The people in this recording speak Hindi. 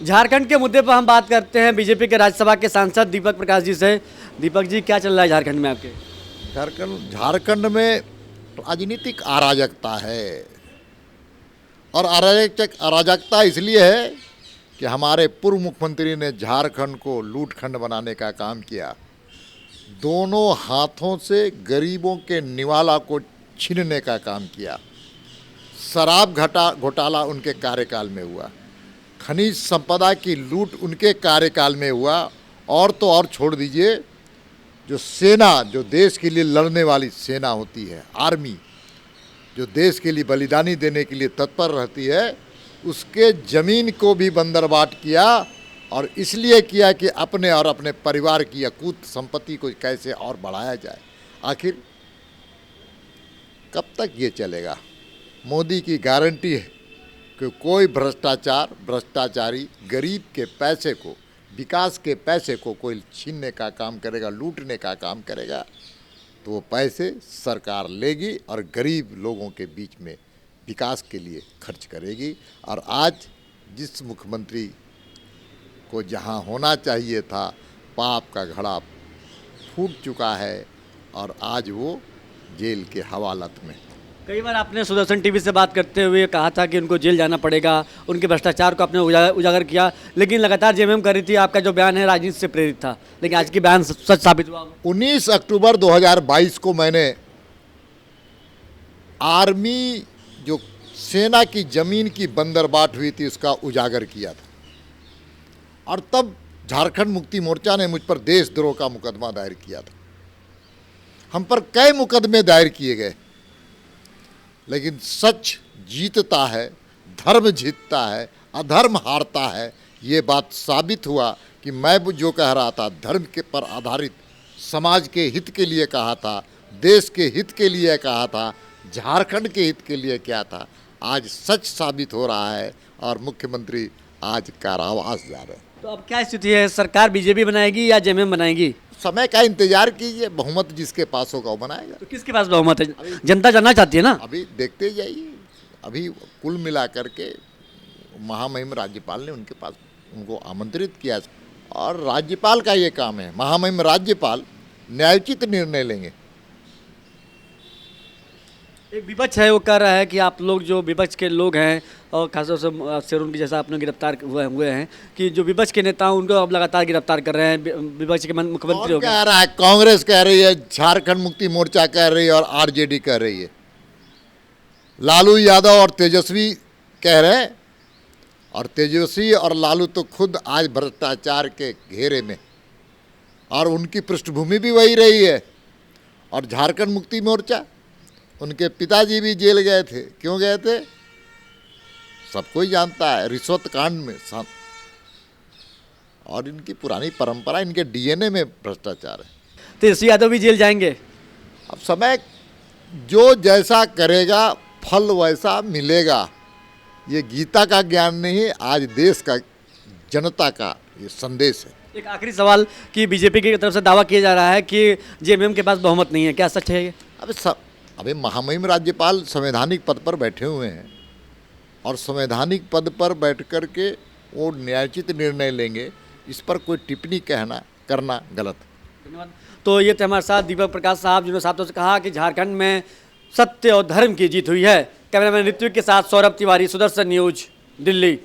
झारखंड के मुद्दे पर हम बात करते हैं बीजेपी के राज्यसभा के सांसद दीपक प्रकाश जी से। दीपक जी, क्या चल रहा है झारखंड में आपके? झारखंड में राजनीतिक अराजकता है और अराजकता इसलिए है कि हमारे पूर्व मुख्यमंत्री ने झारखंड को लूटखंड बनाने का काम किया। दोनों हाथों से गरीबों के निवाला को छीनने का काम किया। शराब घोटाला उनके कार्यकाल में हुआ, खनिज संपदा की लूट उनके कार्यकाल में हुआ। और तो और छोड़ दीजिए, जो सेना, जो देश के लिए लड़ने वाली सेना होती है, आर्मी, जो देश के लिए बलिदानी देने के लिए तत्पर रहती है, उसके ज़मीन को भी बंदरबाट किया। और इसलिए किया कि अपने और अपने परिवार की अकूत संपत्ति को कैसे और बढ़ाया जाए। आखिर कब तक ये चलेगा? मोदी की गारंटी है कि कोई भ्रष्टाचारी गरीब के पैसे को, विकास के पैसे को कोई छीनने का काम करेगा, लूटने का काम करेगा, तो वो पैसे सरकार लेगी और गरीब लोगों के बीच में विकास के लिए खर्च करेगी। और आज जिस मुख्यमंत्री को जहां होना चाहिए था, पाप का घड़ा फूट चुका है और आज वो जेल के हवालात में। कई बार आपने सुदर्शन टीवी से बात करते हुए कहा था कि उनको जेल जाना पड़ेगा, उनके भ्रष्टाचार को आपने उजागर किया, लेकिन लगातार जेएमएम कर रही थी। आपका जो बयान है राजनीति से प्रेरित था, लेकिन आज की बयान सच साबित हुआ। 19 अक्टूबर 2022 को मैंने आर्मी, जो सेना की ज़मीन की बंदरबाट हुई थी, उसका उजागर किया था। और तब झारखंड मुक्ति मोर्चा ने मुझ पर देशद्रोह का मुकदमा दायर किया था। हम पर कई मुकदमे दायर किए गए, लेकिन सच जीतता है, धर्म जीतता है, अधर्म हारता है। ये बात साबित हुआ कि मैं जो कह रहा था, धर्म के पर आधारित समाज के हित के लिए कहा था, देश के हित के लिए कहा था, झारखंड के हित के लिए क्या था, आज सच साबित हो रहा है। और मुख्यमंत्री आज कारावास जा रहे हैं। तो अब क्या स्थिति है? सरकार बीजेपी बनाएगी या जेएमएम बनाएगी? समय का इंतजार कीजिए, बहुमत जिसके पास होगा वो बनाएगा। तो किसके पास बहुमत है? जनता जानना चाहती है ना। अभी देखते जाइए। अभी कुल मिला करके महामहिम राज्यपाल ने उनके पास उनको आमंत्रित किया और राज्यपाल का ये काम है। महामहिम राज्यपाल न्यायोचित निर्णय लेंगे। एक विपक्ष है, वो कह रहा है कि आप लोग जो विपक्ष के लोग हैं और खासतौर से शेरून की जैसा आपने गिरफ्तार हुए हैं, कि जो विपक्ष के नेता उनको अब लगातार गिरफ्तार कर रहे हैं, विपक्ष के मुख्यमंत्री हो गए। कह रहा है, कांग्रेस कह रही है, झारखंड मुक्ति मोर्चा कह रही है और आरजेडी कह रही है। लालू यादव और तेजस्वी कह रहे हैं, और तेजस्वी और लालू तो खुद आज भ्रष्टाचार के घेरे में, और उनकी पृष्ठभूमि भी वही रही है। और झारखंड मुक्ति मोर्चा, उनके पिताजी भी जेल गए थे। क्यों गए थे? सबको ही जानता है, रिश्वत कांड में। और इनकी पुरानी परंपरा, इनके डीएनए में भ्रष्टाचार है। तेजस्वी यादव भी जेल जाएंगे। अब समय जो जैसा करेगा फल वैसा मिलेगा। ये गीता का ज्ञान नहीं, आज देश का, जनता का ये संदेश है। एक आखिरी सवाल कि बीजेपी की तरफ से दावा किया जा रहा है कि जेएमएम के पास बहुमत नहीं है, क्या सच है ये? अबे महामहिम राज्यपाल संवैधानिक पद पर बैठे हुए हैं और संवैधानिक पद पर बैठ कर के वो न्यायोचित निर्णय लेंगे। इस पर कोई टिप्पणी करना गलत। धन्यवाद। तो ये थे हमारे साथ दीपक प्रकाश साहब, जिन्होंने साफ तौर से कहा कि झारखंड में सत्य और धर्म की जीत हुई है। कैमरामैन ऋत्विक के साथ सौरभ तिवारी, सुदर्शन न्यूज, दिल्ली।